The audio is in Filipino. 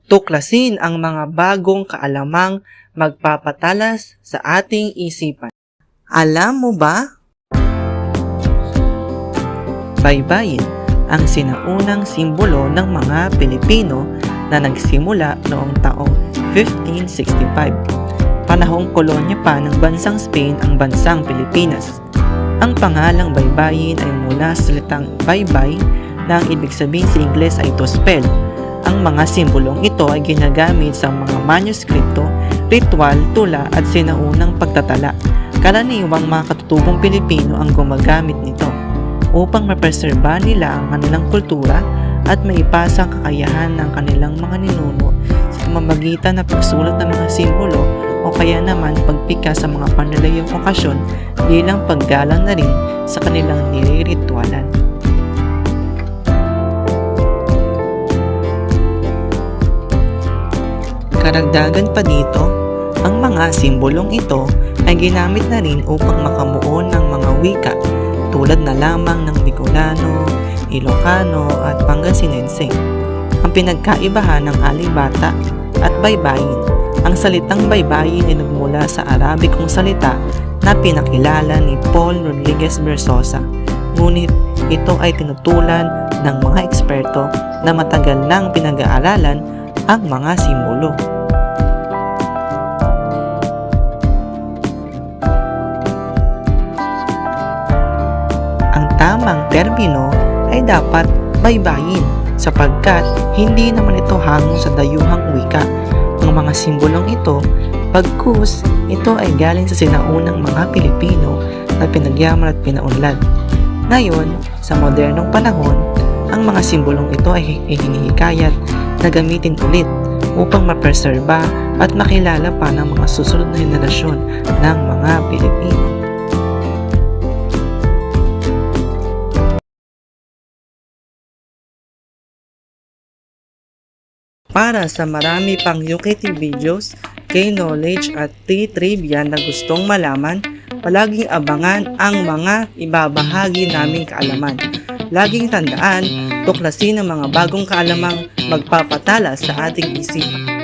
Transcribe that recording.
Tuklasin ang mga bagong kaalamang magpapatalas sa ating isipan. Alam mo ba? Baybayin ang sinaunang simbolo ng mga Pilipino na nagsimula noong taong 1565. Panahong kolonya pa ng bansang Spain ang bansang Pilipinas. Ang pangalang baybayin ay mula sa salitang baybay na ang ibig sabihin sa Ingles ay to spell. Ang mga simbolong ito ay ginagamit sa mga manuskripto, ritual, tula at sinaunang pagtatala. Karaniwang mga katutubong Pilipino ang gumagamit nito upang mapreserba nila ang kanilang kultura at maipasa ang kakayahan ng kanilang mga ninuno sa pamamagitan ng pagsulat ng mga simbolo o kaya naman pagpika sa mga panlalayong okasyon bilang paggalang na rin sa kanilang niriritwalan. Karagdagan pa dito, ang mga simbolong ito ay ginamit na rin upang makabuo ng mga wika tulad na lamang ng Bicolano, Ilocano at Pangasinense. Ang pinagkaibahan ng alibata at baybayin. Ang salitang baybayin ay nagmula sa Arabikong salita na pinakilala ni Paul Rodriguez Versosa. Ngunit ito ay tinutulan ng mga eksperto na matagal nang pinag-aaralan ang mga simbolo. Ang tamang termino ay dapat baybayin sapagkat hindi naman ito hango sa dayuhang wika. Ang mga simbolong ito, pagkus ito ay galing sa sinaunang mga Pilipino na pinagyaman at pinaunlad. Ngayon, sa modernong panahon, ang mga simbolong ito ay hinihikayat na gamitin ulit upang mapreserba at makilala pa ng mga susunod na henerasyon ng mga Pilipino. Para sa marami pang UKT videos, K-Knowledge at T-Trivia na gustong malaman, palaging abangan ang mga ibabahagi naming kaalaman. Laging tandaan, tuklasin ang mga bagong kaalamang magpapatala sa ating isipan.